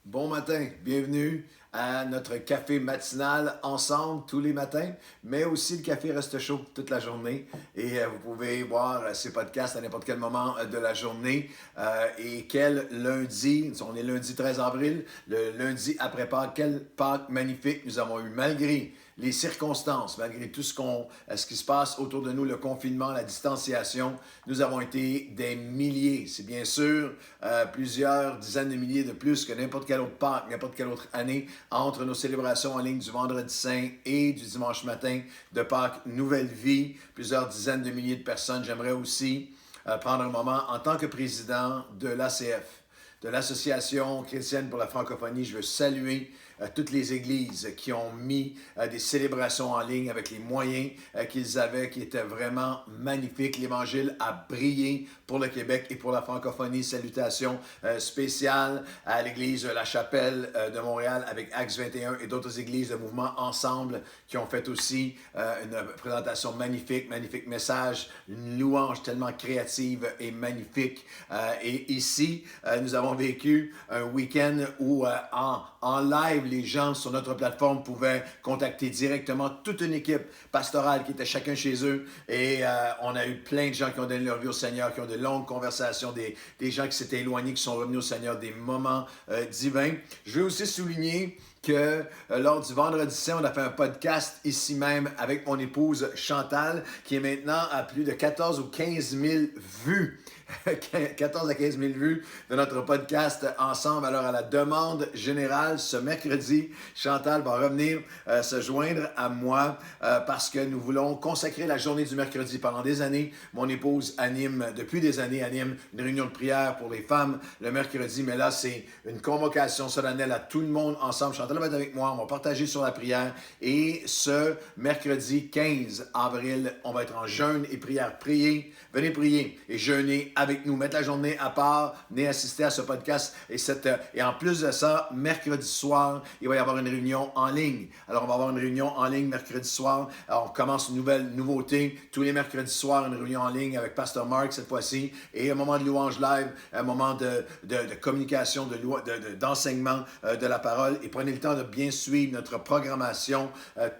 Bon matin, bienvenue à notre café matinal ensemble tous les matins, mais aussi le café reste chaud toute la journée et vous pouvez voir ces podcasts à n'importe quel moment de la journée. Et quel lundi, on est lundi 13 avril, le lundi après Pâques, quel Pâques magnifique nous avons eu malgré les circonstances, malgré tout ce qui se passe autour de nous, le confinement, la distanciation, nous avons été des milliers. C'est bien sûr plusieurs dizaines de milliers de plus que n'importe quel autre Pâques, n'importe quelle autre année, entre nos célébrations en ligne du vendredi saint et du dimanche matin de Pâques Nouvelle Vie. Plusieurs dizaines de milliers de personnes. J'aimerais aussi prendre un moment en tant que président de l'ACF, de l'Association chrétienne pour la francophonie. Je veux saluer toutes les églises qui ont mis des célébrations en ligne avec les moyens qu'ils avaient, qui étaient vraiment magnifiques. L'Évangile a brillé pour le Québec et pour la francophonie. Salutations spéciales à l'Église La Chapelle de Montréal avec Acts 21 et d'autres églises de mouvement ensemble qui ont fait aussi une présentation magnifique, magnifique message, une louange tellement créative et magnifique. Et ici, nous avons vécu un week-end où en live, les gens sur notre plateforme pouvaient contacter directement toute une équipe pastorale qui était chacun chez eux. Et on a eu plein de gens qui ont donné leur vie au Seigneur, qui ont de longues conversations, des gens qui s'étaient éloignés, qui sont revenus au Seigneur, des moments divins. Je veux aussi souligner que lors du vendredi saint, on a fait un podcast ici même avec mon épouse Chantal, qui est maintenant à plus de 14 ou 15 000 vues. 14 à 15 000 vues de notre podcast ensemble. Alors, à la demande générale, ce mercredi, Chantal va revenir se joindre à moi parce que nous voulons consacrer la journée du mercredi. Pendant des années, mon épouse depuis des années, anime une réunion de prière pour les femmes le mercredi. Mais là, c'est une convocation solennelle à tout le monde ensemble. Chantal va être avec moi, on va partager sur la prière. Et ce mercredi 15 avril, on va être en jeûne et prière. Priez, venez prier et jeûner avec nous, mettre la journée à part, venez assister à ce podcast. Et en plus de ça, mercredi soir, il va y avoir une réunion en ligne. Alors, on va avoir une réunion en ligne mercredi soir. Alors, on commence une nouvelle nouveauté. Tous les mercredis soirs, une réunion en ligne avec Pasteur Mark cette fois-ci. Et un moment de louange live, un moment de communication, d'enseignement de la parole. Et prenez le temps de bien suivre notre programmation.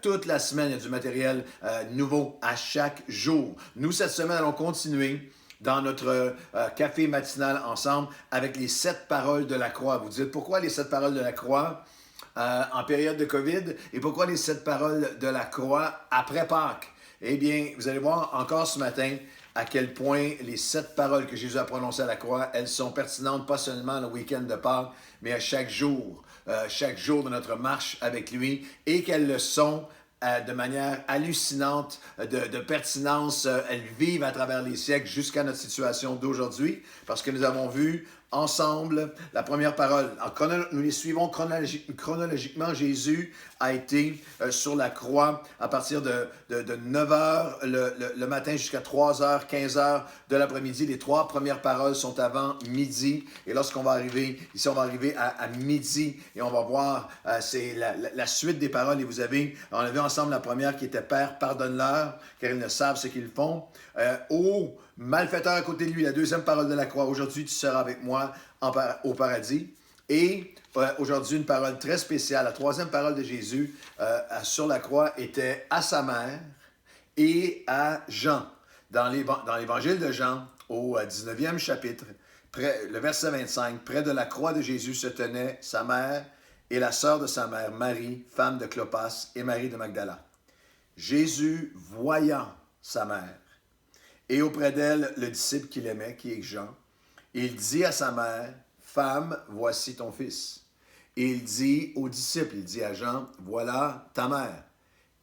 Toute la semaine, il y a du matériel nouveau à chaque jour. Nous, cette semaine, allons continuer dans notre café matinal ensemble avec les 7 paroles de la croix. Vous dites, pourquoi les 7 paroles de la croix en période de COVID et pourquoi les 7 paroles de la croix après Pâques? Eh bien, vous allez voir encore ce matin à quel point les 7 paroles que Jésus a prononcées à la croix, elles sont pertinentes pas seulement le week-end de Pâques, mais à chaque jour de notre marche avec lui et qu'elles le sont de manière hallucinante, de pertinence. Elles vivent à travers les siècles jusqu'à notre situation d'aujourd'hui, parce que nous avons vu ensemble la première parole. Nous les suivons chronologiquement. Jésus a été sur la croix à partir de 9 heures le matin jusqu'à 3 heures, 15 heures de l'après-midi. Les 3 premières paroles sont avant midi. Et lorsqu'on va arriver, ici on va arriver à midi et on va voir, c'est la suite des paroles. Et on a vu ensemble la première qui était « Père, pardonne-leur, car ils ne savent ce qu'ils font ». Ô malfaiteur à côté de lui, la deuxième parole de la croix. Aujourd'hui, tu seras avec moi au paradis. Et aujourd'hui, une parole très spéciale. La troisième parole de Jésus sur la croix était à sa mère et à Jean. Dans l'évangile de Jean, au 19e chapitre, le verset 25, près de la croix de Jésus se tenaient sa mère et la sœur de sa mère, Marie, femme de Clopas, et Marie de Magdala. Jésus, voyant sa mère, et auprès d'elle, le disciple qu'il aimait, qui est Jean, il dit à sa mère, « Femme, voici ton fils. » Et il dit au disciple, il dit à Jean, « Voilà ta mère. »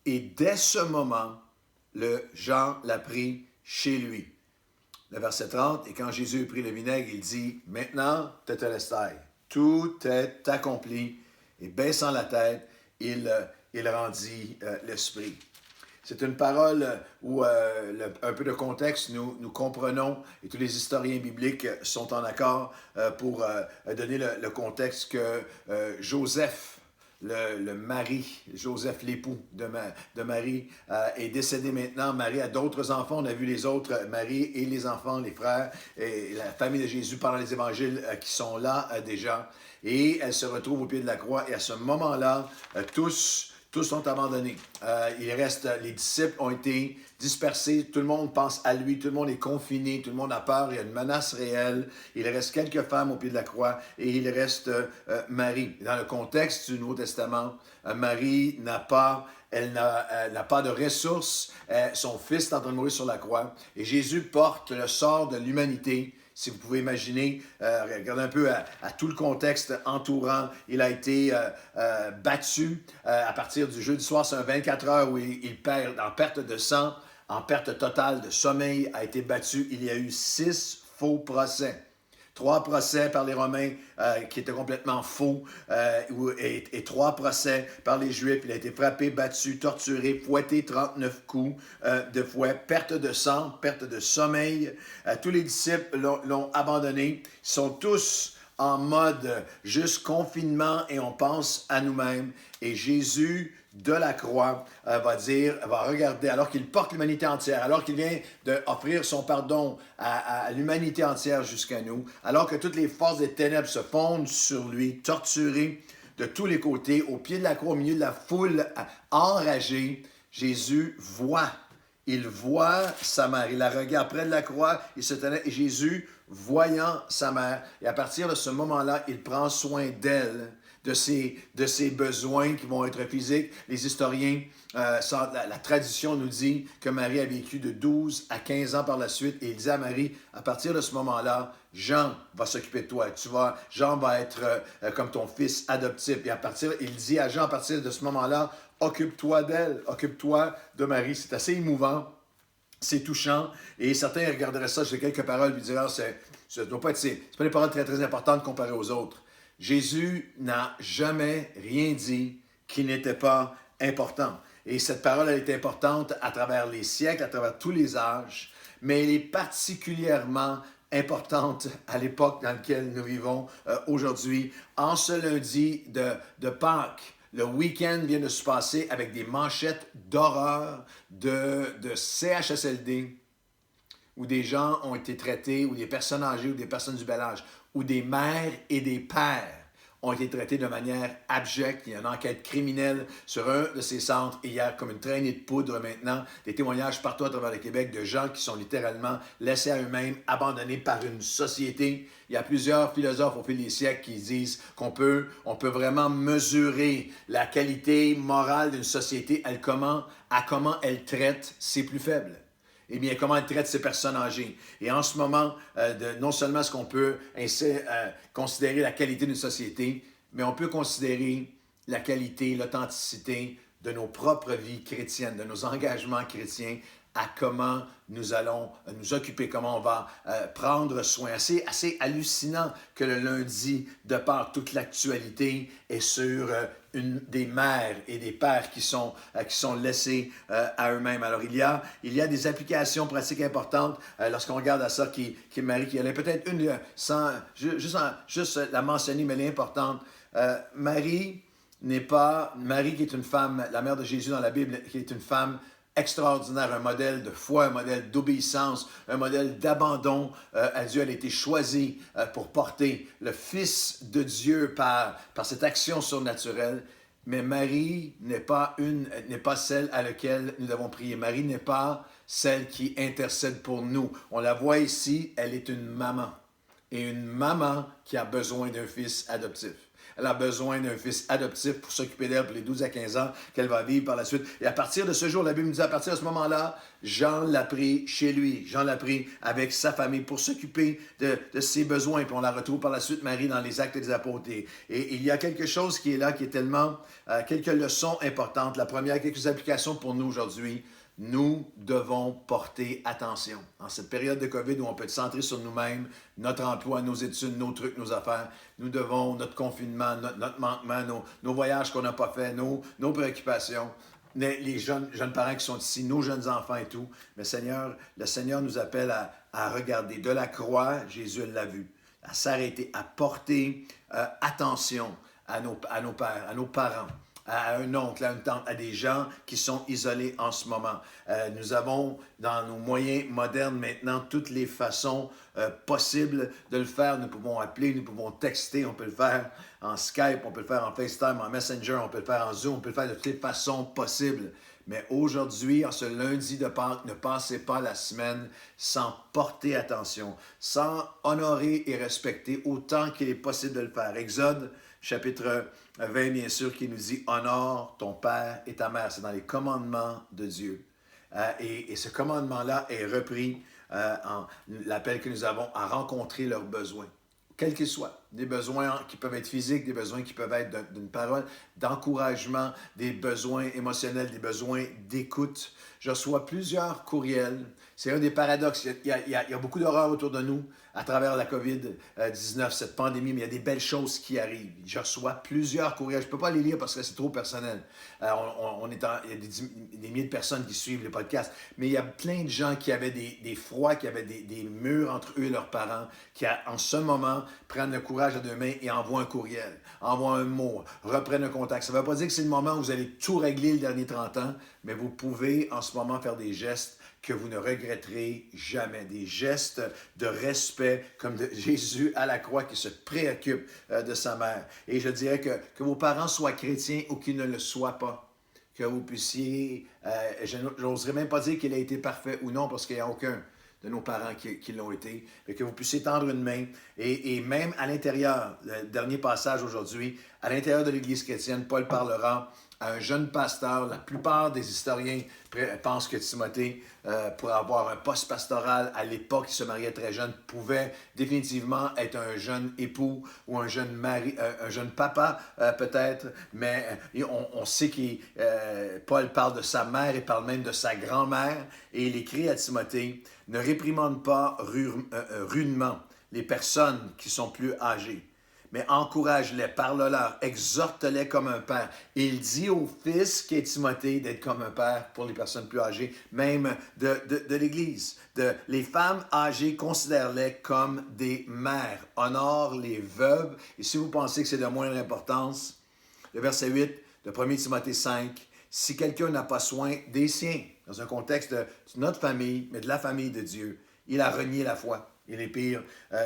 Et dès ce moment, Jean l'a pris chez lui. Le verset 30, « Et quand Jésus a pris le vinaigre, il dit, « Maintenant, tetelestai, tout est accompli. » Et baissant la tête, il rendit l'esprit. C'est une parole où un peu de contexte, nous comprenons, et tous les historiens bibliques sont en accord pour donner le contexte que Joseph le mari, Joseph, l'époux de Marie, est décédé maintenant. Marie a d'autres enfants. On a vu les autres, Marie et les enfants, les frères, et la famille de Jésus pendant les évangiles qui sont là déjà. Et elle se retrouve au pied de la croix. Et à ce moment-là, tous sont abandonnés. Les disciples ont été dispersés. Tout le monde pense à lui. Tout le monde est confiné. Tout le monde a peur. Il y a une menace réelle. Il reste quelques femmes au pied de la croix et il reste Marie. Dans le contexte du Nouveau Testament, Marie n'a pas de ressources. Son fils est en train de mourir sur la croix. Et Jésus porte le sort de l'humanité. Si vous pouvez imaginer, regardez un peu à tout le contexte entourant. Il a été battu à partir du jeudi soir. C'est un 24 heures où il perd en perte de sang, en perte totale de sommeil, a été battu. Il y a eu 6 faux procès. 3 procès par les Romains qui étaient complètement faux et 3 procès par les Juifs. Il a été frappé, battu, torturé, fouetté 39 coups de fouet, perte de sang, perte de sommeil. Tous les disciples l'ont abandonné. Ils sont tous en mode juste confinement et on pense à nous-mêmes. Et Jésus de la croix va regarder, alors qu'il porte l'humanité entière, alors qu'il vient d'offrir son pardon à l'humanité entière jusqu'à nous, alors que toutes les forces des ténèbres se fondent sur lui, torturé de tous les côtés, au pied de la croix, au milieu de la foule enragée, Jésus il voit sa mère, il la regarde près de la croix, il se tenait, et Jésus, voyant sa mère, et à partir de ce moment-là, il prend soin d'elle, de ses besoins qui vont être physiques. Les historiens, la tradition nous dit que Marie a vécu de 12 à 15 ans par la suite, et il dit à Marie, à partir de ce moment-là, Jean va s'occuper de toi. Jean va être comme ton fils adoptif. Et il dit à Jean, à partir de ce moment-là, occupe-toi d'elle, occupe-toi de Marie. C'est assez émouvant, c'est touchant. Et certains regarderaient ça, j'ai quelques paroles, puis diraient, ça doit pas être, c'est pas des paroles très, très importantes comparées aux autres. Jésus n'a jamais rien dit qui n'était pas important. Et cette parole, elle est importante à travers les siècles, à travers tous les âges, mais elle est particulièrement importante à l'époque dans laquelle nous vivons aujourd'hui. En ce lundi de Pâques, le week-end vient de se passer avec des manchettes d'horreur de CHSLD, où des gens ont été traités, ou des personnes âgées, ou des personnes du bel âge, où des mères et des pères ont été traités de manière abjecte. Il y a une enquête criminelle sur un de ces centres. Et il y a comme une traînée de poudre maintenant, des témoignages partout à travers le Québec de gens qui sont littéralement laissés à eux-mêmes, abandonnés par une société. Il y a plusieurs philosophes au fil des siècles qui disent qu'on peut vraiment mesurer la qualité morale d'une société à comment elle traite ses plus faibles. Eh bien, comment elle traite ces personnes âgées. Et en ce moment, non seulement est-ce qu'on peut considérer la qualité d'une société, mais on peut considérer la qualité, l'authenticité de nos propres vies chrétiennes, de nos engagements chrétiens, à comment nous allons nous occuper, comment on va prendre soin. Assez hallucinant que le lundi de Pâques, toute l'actualité est sur des mères et des pères qui sont laissés à eux-mêmes. Alors, il y a des applications pratiques importantes lorsqu'on regarde à ça qui Marie, qui elle est peut-être une, juste la mentionner, mais elle est importante. Marie qui est une femme, la mère de Jésus dans la Bible, qui est une femme extraordinaire, un modèle de foi, un modèle d'obéissance, un modèle d'abandon à Dieu. Elle a été choisie pour porter le Fils de Dieu par cette action surnaturelle. Mais Marie n'est pas celle à laquelle nous devons prier. Marie n'est pas celle qui intercède pour nous. On la voit ici, elle est une maman. Et une maman qui a besoin d'un fils adoptif. Elle a besoin d'un fils adoptif pour s'occuper d'elle pour les 12 à 15 ans qu'elle va vivre par la suite. Et à partir de ce jour, la Bible nous dit, à partir de ce moment-là, Jean l'a pris chez lui. Jean l'a pris avec sa famille pour s'occuper de ses besoins. Puis on la retrouve par la suite, Marie, dans les Actes des Apôtres. Et il y a quelque chose qui est là, qui est tellement... quelques leçons importantes. La première, quelques applications pour nous aujourd'hui. Nous devons porter attention. En cette période de COVID où on peut être centré sur nous-mêmes, notre emploi, nos études, nos trucs, nos affaires, nous devons, notre confinement, notre manquement, nos voyages qu'on n'a pas faits, nos préoccupations, les jeunes parents qui sont ici, nos jeunes enfants et tout. Mais le Seigneur nous appelle à regarder. De la croix, Jésus l'a vu, à s'arrêter, à porter attention à nos pères, à nos parents, à un oncle, à une tante, à des gens qui sont isolés en ce moment. Nous avons dans nos moyens modernes maintenant toutes les façons possibles de le faire. Nous pouvons appeler, nous pouvons texter, on peut le faire en Skype, on peut le faire en FaceTime, en Messenger, on peut le faire en Zoom, on peut le faire de toutes les façons possibles. Mais aujourd'hui, en ce lundi de Pâques, ne passez pas la semaine sans porter attention, sans honorer et respecter autant qu'il est possible de le faire. Exode, chapitre 20, bien sûr, qui nous dit « Honore ton père et ta mère ». C'est dans les commandements de Dieu. Et ce commandement-là est repris en l'appel que nous avons à rencontrer leurs besoins, quels qu'ils soient. Des besoins qui peuvent être physiques, des besoins qui peuvent être d'une parole, d'encouragement, des besoins émotionnels, des besoins d'écoute. Je reçois plusieurs courriels. C'est un des paradoxes. Il y a beaucoup d'horreur autour de nous à travers la COVID-19, cette pandémie, mais il y a des belles choses qui arrivent. Je reçois plusieurs courriels. Je ne peux pas les lire parce que c'est trop personnel. Il y a des milliers de personnes qui suivent les podcasts, mais il y a plein de gens qui avaient des froids, qui avaient des murs entre eux et leurs parents, qui en ce moment prennent le courage à deux mains et envoient un courriel, envoient un mot, reprennent un contact. Ça ne veut pas dire que c'est le moment où vous allez tout régler le dernier 30 ans, mais vous pouvez en ce moment faire des gestes que vous ne regretterez jamais. Des gestes de respect, comme de Jésus à la croix qui se préoccupe de sa mère. Et je dirais que vos parents soient chrétiens ou qu'ils ne le soient pas, que vous puissiez, je n'oserais même pas dire qu'il a été parfait ou non, parce qu'il n'y a aucun de nos parents qui l'ont été, et que vous puissiez tendre une main, et même à l'intérieur, le dernier passage aujourd'hui, à l'intérieur de l'Église chrétienne, Paul parlera à un jeune pasteur. La plupart des historiens pensent que Timothée, pour avoir un poste pastoral à l'époque, il se mariait très jeune, pouvait définitivement être un jeune époux ou un jeune mari, un jeune papa peut-être, mais on sait que Paul parle de sa mère et parle même de sa grand-mère, et il écrit à Timothée, « Ne réprimande pas rudement les personnes qui sont plus âgées, mais encourage-les, parle-leur, exhorte-les comme un père. » Et il dit au fils qui est Timothée d'être comme un père pour les personnes plus âgées, même de l'Église. Les femmes âgées, considère-les comme des mères. Honore les veuves. Et si vous pensez que c'est de moindre importance, le verset 8 de 1 Timothée 5, « Si quelqu'un n'a pas soin des siens, dans un contexte de notre famille, mais de la famille de Dieu, il a renié la foi. Il est pire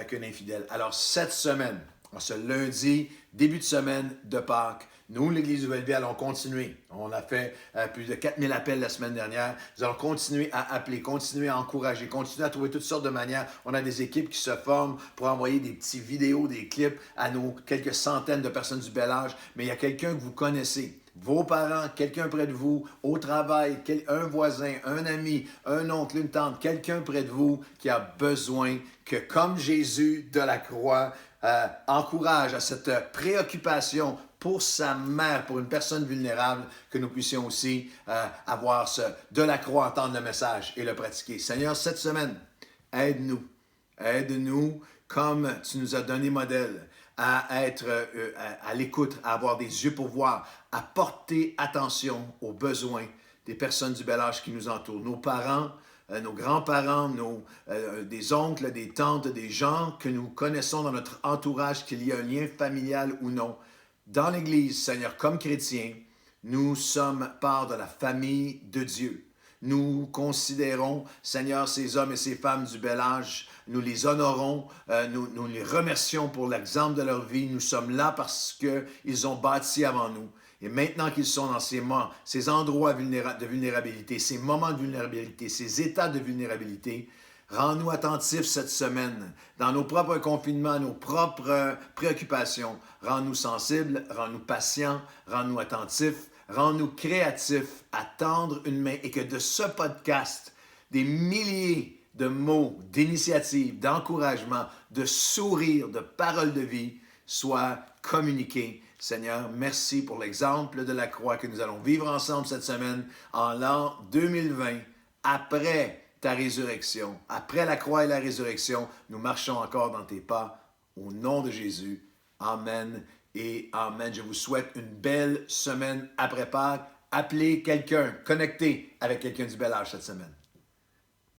qu'un infidèle. » Alors cette semaine, ce lundi, début de semaine de Pâques, nous, l'Église Nouvelle-Vie, allons continuer. On a fait plus de 4000 appels la semaine dernière. Nous allons continuer à appeler, continuer à encourager, continuer à trouver toutes sortes de manières. On a des équipes qui se forment pour envoyer des petits vidéos, des clips à nos quelques centaines de personnes du bel âge. Mais il y a quelqu'un que vous connaissez, vos parents, quelqu'un près de vous, au travail, un voisin, un ami, un oncle, une tante, quelqu'un près de vous qui a besoin que, comme Jésus de la croix, encourage à cette préoccupation pour sa mère, pour une personne vulnérable, que nous puissions aussi avoir de la croix, entendre le message et le pratiquer. Seigneur, cette semaine, aide-nous. Aide-nous comme tu nous as donné modèle à être à l'écoute, à avoir des yeux pour voir, à porter attention aux besoins des personnes du bel âge qui nous entourent, nos parents, nos grands-parents, des oncles, des tantes, des gens que nous connaissons dans notre entourage, qu'il y a un lien familial ou non. Dans l'Église, Seigneur, comme chrétiens, nous sommes part de la famille de Dieu. Nous considérons, Seigneur, ces hommes et ces femmes du bel âge, nous les honorons, nous les remercions pour l'exemple de leur vie. Nous sommes là parce qu'ils ont bâti avant nous. Et maintenant qu'ils sont dans ces endroits de vulnérabilité, ces moments de vulnérabilité, ces états de vulnérabilité, rends-nous attentifs cette semaine dans nos propres confinements, nos propres préoccupations. Rends-nous sensibles, rends-nous patients, rends-nous attentifs, rends-nous créatifs à tendre une main, et que de ce podcast, des milliers de mots, d'initiatives, d'encouragement, de sourires, de paroles de vie soient communiqués. Seigneur, merci pour l'exemple de la croix que nous allons vivre ensemble cette semaine en l'an 2020, après ta résurrection. Après la croix et la résurrection, nous marchons encore dans tes pas. Au nom de Jésus, amen et amen. Je vous souhaite une belle semaine après Pâques. Appelez quelqu'un, connectez avec quelqu'un du bel âge cette semaine.